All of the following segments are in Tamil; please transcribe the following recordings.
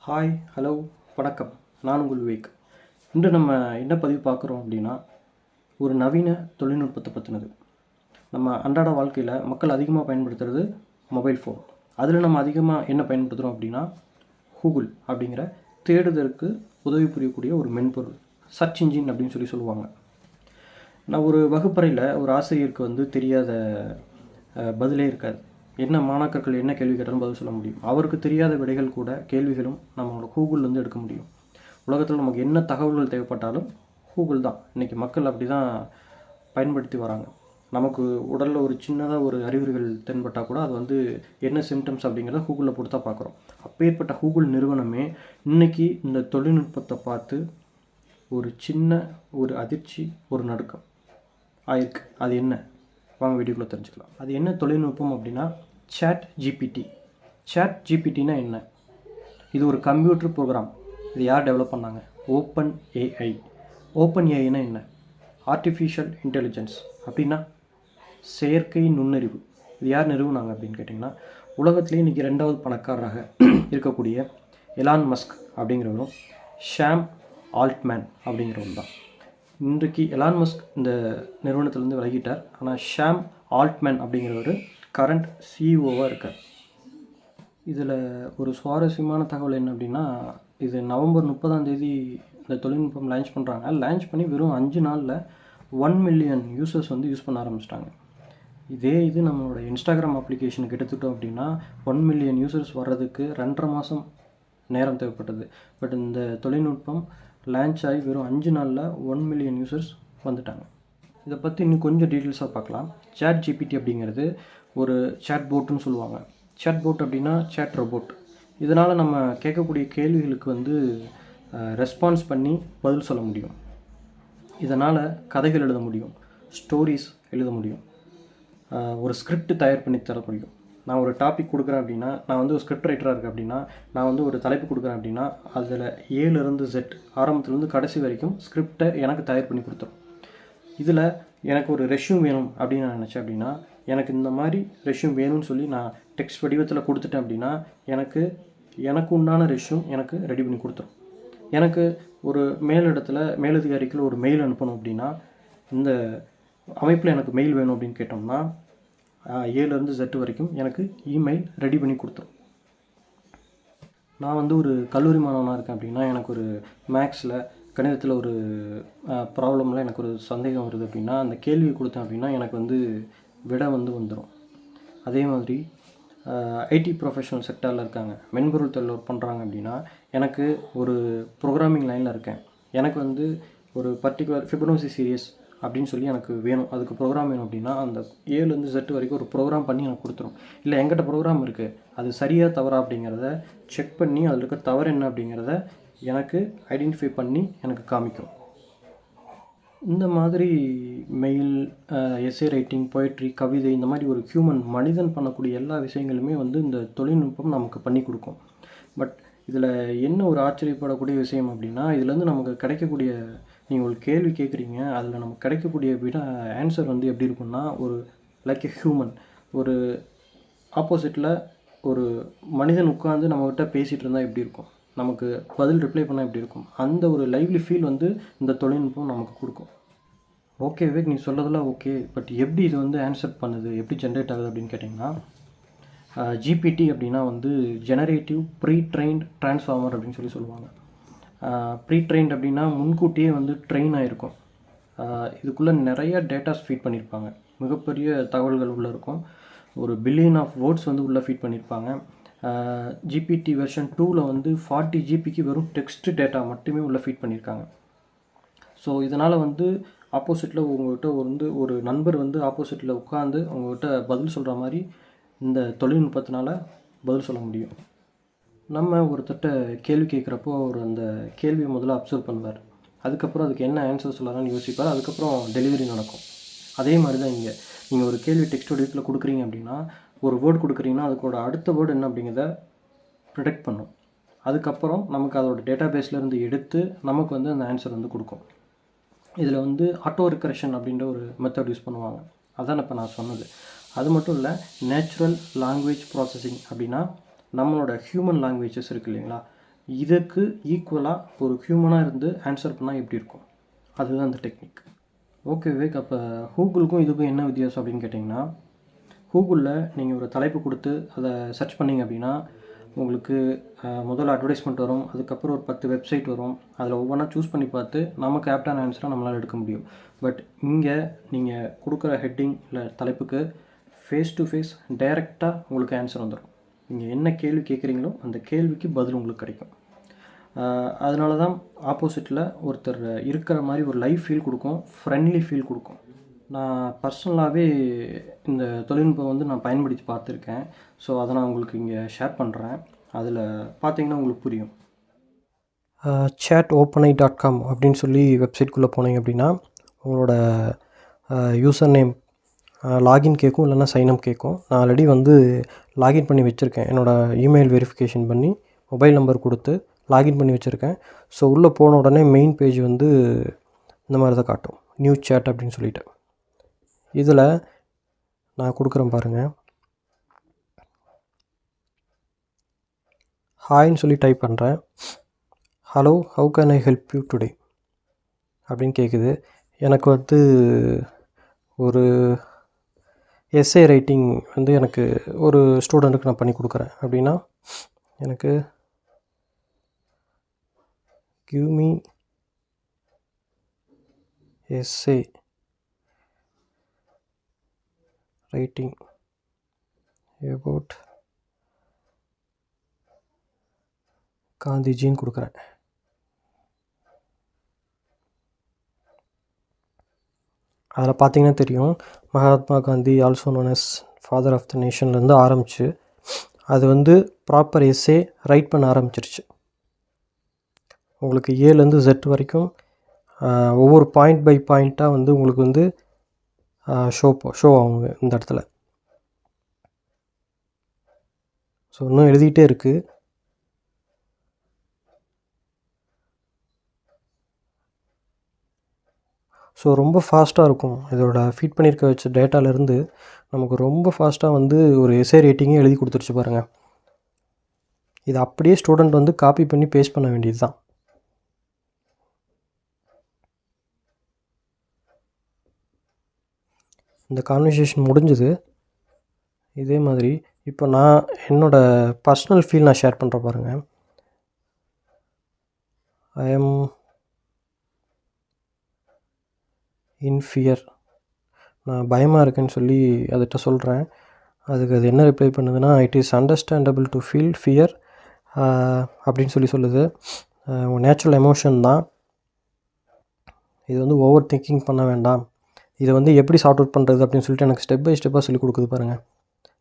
ஹாய், ஹலோ, வணக்கம். நான் உங்கள் விவேக். இன்று நம்ம என்ன பதிவு பார்க்குறோம் அப்படின்னா, ஒரு நவீன தொழில்நுட்பத்தை பற்றினது. நம்ம அன்றாட வாழ்க்கையில் மக்கள் அதிகமாக பயன்படுத்துகிறது மொபைல் ஃபோன். அதில் நம்ம அதிகமாக என்ன பயன்படுத்துகிறோம் அப்படின்னா, கூகுள் அப்படிங்கிற தேடுதலுக்கு உதவி புரியக்கூடிய ஒரு மென்பொருள், சர்ச் இன்ஜின் அப்படின்னு சொல்லுவாங்க. நான் ஒரு வகுப்பறையில் ஒரு ஆசிரியருக்கு தெரியாத பதிலே இருக்காது. என்ன மாணாக்கர்கள் என்ன கேள்வி கேட்டாலும் பதில் சொல்ல முடியும். அவருக்கு தெரியாத விடைகள் கூட கேள்விகளும் நம்மளோட கூகுள்லேருந்து எடுக்க முடியும். உலகத்தில் நமக்கு என்ன தகவல்கள் தேவைப்பட்டாலும் கூகுள் தான். இன்றைக்கி மக்கள் அப்படி தான் பயன்படுத்தி வராங்க. நமக்கு உடலில் ஒரு சின்னதாக ஒரு அறிகுறிகள் தென்பட்டால் கூட அது என்ன சிம்டம்ஸ் அப்படிங்கிறத கூகுளில் போட்டு தான் பார்க்குறோம். அப்பேற்பட்ட கூகுள் நிறுவனமே இன்றைக்கி இந்த தொழில்நுட்பத்தை பார்த்து ஒரு சின்ன ஒரு அதிர்ச்சி, ஒரு நடுக்கம் ஆயிருக்கு. அது என்ன? வாங்க வீடியோக்குள்ளே தெரிஞ்சுக்கலாம். அது என்ன தொழில்நுட்பம் அப்படின்னா, சாட் ஜிபிடி. சாட் ஜிபிடினா என்ன? இது ஒரு கம்ப்யூட்டர் ப்ரோக்ராம். இது யார் டெவலப் பண்ணாங்க? Open AI. ஓப்பன் ஏஐனா என்ன? ஆர்டிஃபிஷியல் இன்டெலிஜென்ஸ் அப்படின்னா செயற்கை நுண்ணறிவு. இது யார் நிறுவனாங்க அப்படின்னு கேட்டிங்கன்னா, உலகத்திலே இன்றைக்கி 2வது பணக்காரராக இருக்கக்கூடிய எலான் மஸ்க் அப்படிங்கிறவரும் ஷாம் ஆல்ட்மேன் அப்படிங்கிறவரும் தான். இன்றைக்கு எலான் மஸ்க் இந்த நிறுவனத்திலேருந்து விலகிட்டார். ஆனால் ஷாம் ஆல்ட்மேன் அப்படிங்கிறவர் கரண்ட் சிஇஓவாக இருக்கார். இதில் ஒரு சுவாரஸ்யமான தகவல் என்ன அப்படின்னா, இது நவம்பர் 30 இந்த தொழில்நுட்பம் லான்ச் பண்ணுறாங்க. லான்ச் பண்ணி வெறும் 5 நாளில் 1 மில்லியன் யூசர்ஸ் யூஸ் பண்ண ஆரம்பிச்சிட்டாங்க. இது நம்மளோட இன்ஸ்டாகிராம் அப்ளிகேஷனுக்கு எடுத்துக்கிட்டோம் அப்படின்னா 1 மில்லியன் யூசர்ஸ் வர்றதுக்கு 2.5 மாதம் நேரம் தேவைப்பட்டது. பட் இந்த தொழில்நுட்பம் லான்ச் ஆகி வெறும் 5 நாளில் 1 மில்லியன் யூசர்ஸ் வந்துட்டாங்க. இதை பற்றி இன்னும் கொஞ்சம் டீட்டெயில்ஸாக பார்க்கலாம். சாட் ஜிபிடி அப்படிங்கிறது ஒரு சாட் போட்டுன்னு சொல்லுவாங்க. சாட் போட் அப்படின்னா சாட் ரோபோட். இதனால் நம்ம கேட்கக்கூடிய கேள்விகளுக்கு ரெஸ்பான்ஸ் பண்ணி பதில் சொல்ல முடியும். இதனால் கதைகள் எழுத முடியும், ஸ்டோரிஸ் எழுத முடியும், ஒரு ஸ்கிரிப்ட் தயார் பண்ணி தர முடியும். நான் ஒரு டாபிக் கொடுக்குறேன் அப்படின்னா, நான் ஒரு ஸ்கிரிப்ட் ரைட்டராக இருக்கேன் அப்படின்னா, நான் ஒரு தலைப்பு கொடுக்குறேன் அப்படின்னா, அதில் ஏலேருந்து Z ஆரம்பத்துலேருந்து கடைசி வரைக்கும் ஸ்கிரிப்டை எனக்கு தயார் பண்ணி கொடுத்துரும். இதில் எனக்கு ஒரு ரெஷ்யூம் வேணும் அப்படின்னு நான் நினச்சேன் அப்படின்னா, எனக்கு இந்த மாதிரி ரெஷ்யூம் வேணும்னு சொல்லி நான் டெக்ஸ்ட் வடிவத்தில் கொடுத்துட்டேன் அப்படின்னா, எனக்கு உண்டான ரெஷ்யூம் எனக்கு ரெடி பண்ணி கொடுத்துரும். எனக்கு ஒரு மேலதிகாரிக்கு ஒரு மெயில் அனுப்பணும் அப்படின்னா, இந்த அமைப்பில் எனக்கு மெயில் வேணும் அப்படின்னு கேட்டோம்னா, ஏலேருந்து Z வரைக்கும் எனக்கு இமெயில் ரெடி பண்ணி கொடுத்துரும். நான் ஒரு கல்லூரி மாணவனாக இருக்கேன் அப்படின்னா, எனக்கு ஒரு மேக்ஸில் கணிதத்தில் ஒரு ப்ராப்ளமில் எனக்கு ஒரு சந்தேகம் வருது அப்படின்னா, அந்த கேள்வி கொடுத்தேன் அப்படின்னா எனக்கு விடை வந்துடும். அதே மாதிரி ஐடி ப்ரொஃபஷனல் செக்டாரில் இருக்காங்க, மென்பொருள் தொழில் ஒர்க் பண்ணுறாங்க அப்படின்னா, எனக்கு ஒரு ப்ரோக்ராமிங் லைனில் இருக்கேன், எனக்கு ஒரு பர்டிகுலர் ஃபிபனோசி சீரியஸ் அப்படின்னு சொல்லி எனக்கு வேணும், அதுக்கு ப்ரோக்ராம் வேணும் அப்படின்னா, அந்த ஏலேருந்து Z வரைக்கும் ஒரு ப்ரோக்ராம் பண்ணி எனக்கு கொடுத்துரும். இல்லை எங்கிட்ட ப்ரோக்ராம் இருக்குது, அது சரியாக தவறா அப்படிங்கிறத செக் பண்ணி அதில் இருக்க தவறு என்ன அப்படிங்கிறத எனக்கு ஐடென்டிஃபை பண்ணி எனக்கு காமிக்கும். இந்த மாதிரி மெயில், எஸ்ஸே ரைட்டிங், போய்ட்ரி, கவிதை, இந்த மாதிரி ஒரு மனிதன் பண்ணக்கூடிய எல்லா விஷயங்களுமே இந்த தொழில்நுட்பம் நமக்கு பண்ணி கொடுக்கும். பட் இதில் என்ன ஒரு ஆச்சரியப்படக்கூடிய விஷயம் அப்படின்னா, இதுலேருந்து நமக்கு கிடைக்கக்கூடிய, நீங்கள் ஒரு கேள்வி கேட்குறீங்க, அதில் நமக்கு கிடைக்கக்கூடிய ஆன்சர் எப்படி இருக்குன்னா, ஒரு லைக் எ ஹியூமன், ஒரு ஆப்போசிட்டில் ஒரு மனிதன் உட்காந்து நம்மக்கிட்ட பேசிகிட்டு இருந்தால் எப்படி இருக்கும், நமக்கு பதில் ரிப்ளை பண்ணால் எப்படி இருக்கும், அந்த ஒரு லைவ்லி ஃபீல் இந்த தொழில்நுட்பம் நமக்கு கொடுக்கும். ஓகே விவேக், நீ சொல்கிறதெல்லாம் ஓகே, பட் எப்படி இது ஆன்சர் பண்ணுது, எப்படி ஜென்ரேட் ஆகுது அப்படின்னு கேட்டிங்கன்னா, ஜிபிடி அப்படின்னா ஜெனரேட்டிவ் ப்ரீ ட்ரெயின்ட் ட்ரான்ஸ்ஃபார்மர் அப்படின்னு சொல்லுவாங்க. ப்ரீ ட்ரெயின்ட் அப்படின்னா முன்கூட்டியே ட்ரெயின் ஆகிருக்கும். இதுக்குள்ளே நிறைய டேட்டாஸ் ஃபீட் பண்ணியிருப்பாங்க, மிகப்பெரிய தகவல்கள் உள்ளே இருக்கும். ஒரு பில்லியன் ஆஃப் வேர்ட்ஸ் உள்ளே ஃபீட் பண்ணியிருப்பாங்க. ஜிபிடி வெர்ஷன் 2ல் 40 ஜிபிக்கு வெறும் டெக்ஸ்ட் டேட்டா மட்டுமே உள்ளே ஃபீட் பண்ணியிருக்காங்க. ஸோ இதனால் ஆப்போசிட்டில் உங்கள்கிட்ட ஒரு நண்பர் ஆப்போசிட்டில் உட்காந்து உங்கள்கிட்ட பதில் சொல்கிற மாதிரி இந்த தொழில்நுட்பத்தினால பதில் சொல்ல முடியும். நம்ம ஒருத்தட்ட கேள்வி கேட்குறப்போ அவர் அந்த கேள்வியை முதல்ல அப்சர்வ் பண்ணுவார், அதுக்கப்புறம் அதுக்கு என்ன ஆன்சர் சொல்லலாம்னு யோசிப்பார், அதுக்கப்புறம் டெலிவரி நடக்கும். அதே மாதிரி தான் இங்கே நீங்கள் ஒரு கேள்வி டெக்ஸ்ட் வடிவத்தில் கொடுக்குறீங்க அப்படின்னா, ஒரு வேர்டு கொடுக்குறீங்கன்னா அதுக்கோட அடுத்த வேர்டு என்ன அப்படிங்கிறத ப்ரிடிக்ட் பண்ணும். அதுக்கப்புறம் நமக்கு அதோட டேட்டா பேஸ்லேருந்து எடுத்து நமக்கு அந்த ஆன்சர் கொடுக்கும். இதில் ஆட்டோ ரிகரெக்ஷன் அப்படின்ற ஒரு மெத்தட் யூஸ் பண்ணுவாங்க. அதான் இப்போ நான் சொன்னது. அது மட்டும் இல்லை, நேச்சுரல் லாங்குவேஜ் ப்ராசஸிங் அப்படின்னா நம்மளோட ஹியூமன் லாங்குவேஜஸ் இருக்குது இல்லைங்களா, இதுக்கு ஈக்குவலாக ஒரு ஹியூமனாக இருந்து ஆன்சர் பண்ணால் எப்படி இருக்கும், அதுதான் அந்த டெக்னிக். ஓகே விவேக், அப்போ கூகுளுக்கும் இதுக்கும் என்ன வித்தியாசம் அப்படின்னு கேட்டிங்கன்னா, கூகுளில் நீங்கள் ஒரு தலைப்பு கொடுத்து அதை சர்ச் பண்ணிங்க அப்படின்னா உங்களுக்கு முதல்ல அட்வர்டைஸ்மெண்ட் வரும், அதுக்கப்புறம் ஒரு 10 வெப்சைட் வரும், அதில் ஒவ்வொன்றா சூஸ் பண்ணி பார்த்து நமக்கு ஆப்டான ஆன்சரை நம்மளால் எடுக்க முடியும். பட் இங்கே நீங்கள் கொடுக்குற ஹெட்டிங் இல்லை தலைப்புக்கு ஃபேஸ் டு ஃபேஸ் டைரெக்டாக உங்களுக்கு ஆன்சர் வந்துடும். நீங்கள் என்ன கேள்வி கேட்குறீங்களோ அந்த கேள்விக்கு பதில் உங்களுக்கு கிடைக்கும். அதனால தான் ஆப்போசிட்டில் ஒருத்தர் இருக்கிற மாதிரி ஒரு லைஃப் ஃபீல் கொடுக்கும், ஃப்ரெண்ட்லி ஃபீல் கொடுக்கும். நான் பர்சனலாகவே இந்த தொழில்நுட்பம் வந்து நான் பயன்படுத்தி பார்த்துருக்கேன். ஸோ அதை நான் உங்களுக்கு இங்கே ஷேர் பண்ணுறேன். அதில் பார்த்தீங்கன்னா உங்களுக்கு புரியும். chat.openai.com அப்படின்னு சொல்லி வெப்சைட்குள்ளே போனீங்க அப்படின்னா உங்களோட யூசர் நேம் லாகின் கேட்கும், இல்லைன்னா சைன்அப் கேட்கும். நான் ஆல்ரெடி வந்து லாகின் பண்ணி வச்சுருக்கேன். என்னோடய இமெயில் வெரிஃபிகேஷன் பண்ணி மொபைல் நம்பர் கொடுத்து லாகின் பண்ணி வச்சுருக்கேன். ஸோ உள்ளே போன உடனே மெயின் பேஜ் வந்து இந்த மாதிரி தான் காட்டும், நியூ சேட் அப்படின்னு சொல்லிட்டு. இதில் நான் கொடுக்குறேன் பாருங்கள். ஹாய்ன்னு சொல்லி டைப் பண்ணுறேன். Hello, how can I help you today அப்படின்னு கேட்குது. எனக்கு வந்து ஒரு எஸ்ஏ ரைட்டிங் வந்து எனக்கு ஒரு ஸ்டூடெண்ட்டுக்கு நான் பண்ணி கொடுக்குறேன் அப்படின்னா எனக்கு give me essay writing about காந்திஜின்னு கொடுக்குறேன். அதில் பார்த்தீங்கன்னா தெரியும், Mahatma Gandhi also known as father of the நேஷன்லேருந்து ஆரம்பிச்சு அது வந்து ப்ராப்பர் எஸ்ஸே ரைட் பண்ண ஆரம்பிச்சிருச்சு. உங்களுக்கு ஏலேருந்து Z வரைக்கும் ஒவ்வொரு பாயிண்ட் பை பாயிண்ட்டாக வந்து உங்களுக்கு வந்து ஷோ ஆகுங்க இந்த இடத்துல. ஸோ இன்னும் எழுதிக்கிட்டே இருக்குது. ஸோ ரொம்ப ஃபாஸ்ட்டாக இருக்கும். இதோட ஃபீட் பண்ணியிருக்க வச்ச டேட்டாலேருந்து நமக்கு ரொம்ப ஃபாஸ்ட்டாக வந்து ஒரு எஸ்ஏ ரேட்டிங்கே எழுதி கொடுத்துருச்சு பாருங்கள். இது அப்படியே ஸ்டூடெண்ட் வந்து காப்பி பண்ணி பேஸ்ட் பண்ண வேண்டியது தான். இந்த கான்வர்சேஷன் முடிஞ்சது. இதே மாதிரி இப்போ நான் என்னோடய பர்சனல் ஃபீல் நான் ஷேர் பண்ணுறேன் பாருங்கள். I am in fear. நான் பயமாக இருக்கேன்னு சொல்லி அதுகிட்ட சொல்கிறேன். அதுக்கு அது என்ன ரிப்ளை பண்ணுதுன்னா, it is understandable to feel fear அப்படின்னு சொல்லுது. உங்கள் நேச்சுரல் எமோஷன் தான், இது வந்து ஓவர் திங்கிங் பண்ண வேண்டாம், இதை வந்து எப்படி சார்ட் அவுட் பண்ணுறது அப்படின்னு சொல்லிட்டு எனக்கு ஸ்டெப் பை ஸ்டெப்பாக சொல்லி கொடுக்குது பாருங்கள்.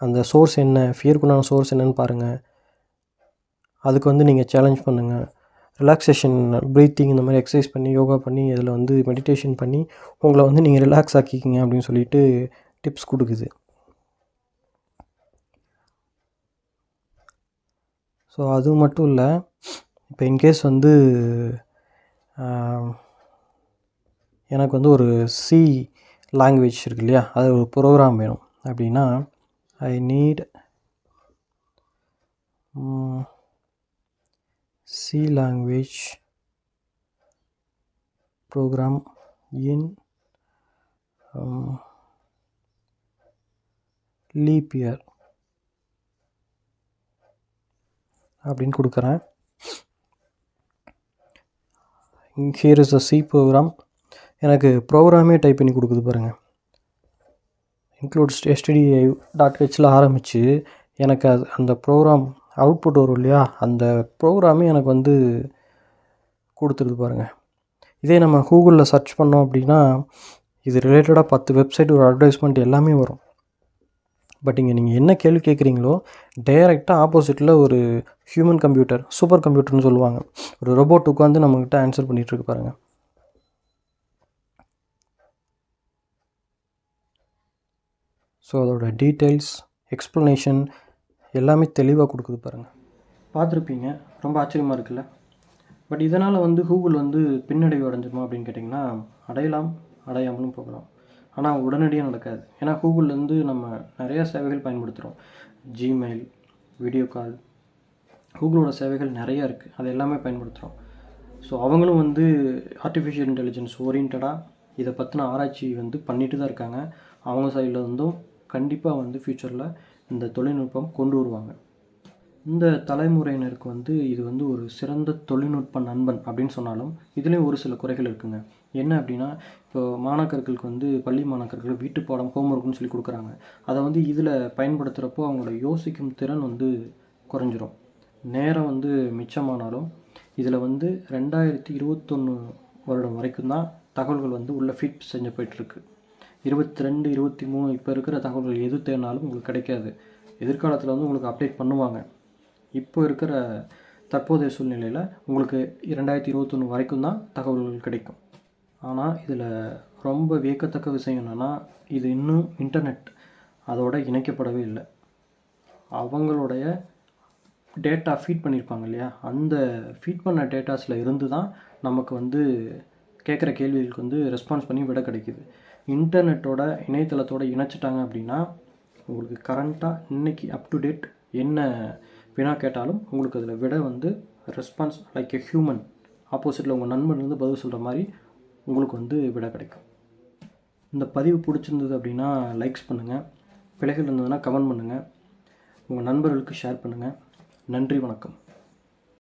அந்த சோர்ஸ் என்ன, ஃபியருக்குண்டான சோர்ஸ் என்னன்னு பாருங்கள், அதுக்கு வந்து நீங்கள் சேலஞ்ச் பண்ணுங்கள். ரிலாக்ஸேஷன், ப்ரீத்திங் இந்த மாதிரி எக்ஸசைஸ் பண்ணி, யோகா பண்ணி, அதில் வந்து மெடிடேஷன் பண்ணி உங்களை வந்து நீங்கள் ரிலாக்ஸ் ஆக்கிக்கிங்க அப்படின்னு சொல்லிட்டு டிப்ஸ் கொடுக்குது. ஸோ அது மட்டும் இல்லை, இப்போ இன்கேஸ் வந்து எனக்கு வந்து ஒரு சி லாங்குவேஜ் இருக்கு இல்லையா, அது ஒரு ப்ரோக்ராம் வேணும் அப்படின்னா, I need C language program in leap year அப்படின்னு கொடுக்குறேன். here is a C program. எனக்கு ப்ரோக்ராமே டைப் பண்ணி கொடுக்குது பாருங்கள். இன்க்ளூட்ஸ் stdio.hல ஆரம்பித்து எனக்கு அந்த ப்ரோக்ராம் அவுட்புட் வரும் இல்லையா, அந்த ப்ரோக்ராமே எனக்கு வந்து கொடுத்துருது பாருங்கள். இதே நம்ம கூகுளில் சர்ச் பண்ணோம் அப்படின்னா இது ரிலேட்டடாக 10 வெப்சைட், ஒரு அட்வர்டைஸ்மெண்ட் எல்லாமே வரும். பட் இங்கே நீங்கள் என்ன கேள்வி கேட்குறீங்களோ டைரெக்டாக ஆப்போசிட்டில் ஒரு ஹியூமன் கம்ப்யூட்டர், சூப்பர் கம்ப்யூட்டர்னு சொல்லுவாங்க, ஒரு ரோபோட் உட்காந்து நம்மக்கிட்ட ஆன்சர் பண்ணிகிட்ருக்கு பாருங்கள். ஸோ அதோட டீட்டெயில்ஸ், எக்ஸ்ப்ளனேஷன் எல்லாமே தெளிவாக கொடுக்குது பாருங்கள். பார்த்துருப்பீங்க, ரொம்ப ஆச்சரியமாக இருக்குல்ல. பட் இதனால் வந்து கூகுள் வந்து பின்னடைவு அடைஞ்சிருமா அப்படின்னு கேட்டிங்கன்னா, அடையலாம், அடையாமலும் போகலாம். ஆனால் உடனடியாக நடக்காது. ஏன்னா கூகுள்லேருந்து நம்ம நிறையா சேவைகள் பயன்படுத்துகிறோம். ஜிமெயில், வீடியோ கால், கூகுளோட சேவைகள் நிறையா இருக்குது, அது எல்லாமே பயன்படுத்துகிறோம். ஸோ அவங்களும் வந்து ஆர்டிஃபிஷியல் இன்டெலிஜென்ஸ் ஓரியன்டாக இதை பற்றின ஆராய்ச்சி வந்து பண்ணிட்டு தான் இருக்காங்க. அவங்க சைடில் இருந்தும் கண்டிப்பாக வந்து ஃப்யூச்சரில் இந்த தொழில்நுட்பம் கொண்டு வருவாங்க. இந்த தலைமுறையினருக்கு வந்து இது வந்து ஒரு சிறந்த தொழில்நுட்ப நண்பன் அப்படின்னு சொன்னாலும் இதுலேயும் ஒரு சில குறைகள் இருக்குங்க. என்ன அப்படின்னா, இப்போ மாணாக்கர்களுக்கு வந்து பள்ளி மாணாக்கர்கள் வீட்டு பாடம் ஹோம்ஒர்க்னு சொல்லி கொடுக்குறாங்க. அதை வந்து இதில் பயன்படுத்துகிறப்போ அவங்களோட யோசிக்கும் திறன் வந்து குறைஞ்சிரும். நேரம் வந்து மிச்சமானாலும் இதில் வந்து 2021 வருடம் வரைக்கும் தான் தகவல்கள் வந்து உள்ளே ஃபீட் செஞ்சு போயிட்டுருக்கு. 22, 23 இப்போ இருக்கிற தகவல்கள் எது தேடினாலும் உங்களுக்கு கிடைக்காது. எதிர்காலத்தில் வந்து உங்களுக்கு அப்டேட் பண்ணுவாங்க. இப்போ இருக்கிற தற்போதைய சூழ்நிலையில் உங்களுக்கு 2021 வரைக்கும் தான் தகவல்கள் கிடைக்கும். ஆனால் இதில் ரொம்ப வியக்கத்தக்க விஷயம் என்னென்னா, இது இன்னும் இன்டர்நெட் அதோட இணைக்கப்படவே இல்லை. அவங்களுடைய டேட்டா ஃபீட் பண்ணியிருப்பாங்க இல்லையா, அந்த ஃபீட் பண்ண டேட்டாஸில் இருந்து தான் நமக்கு வந்து கேட்குற கேள்விகளுக்கு வந்து ரெஸ்பான்ஸ் பண்ணி விட கிடைக்குது. இன்டர்நெட்டோட இணையதளத்தோடு இணைச்சிட்டாங்க அப்படின்னா உங்களுக்கு கரண்ட்டாக இன்றைக்கி அப் டு டேட் என்ன வினா கேட்டாலும் உங்களுக்கு அதில் விட வந்து ரெஸ்பான்ஸ் லைக் எ ஹியூமன் ஆப்போசிட்டில் உங்கள் நண்பன் வந்து பதில் சொல்கிற மாதிரி உங்களுக்கு வந்து விட கிடைக்கும். இந்த பதிவு பிடிச்சிருந்தது அப்படின்னா லைக்ஸ் பண்ணுங்கள், பிழைகள் இருந்ததுன்னா கமெண்ட் பண்ணுங்கள், உங்கள் நண்பர்களுக்கு ஷேர் பண்ணுங்கள். நன்றி, வணக்கம்.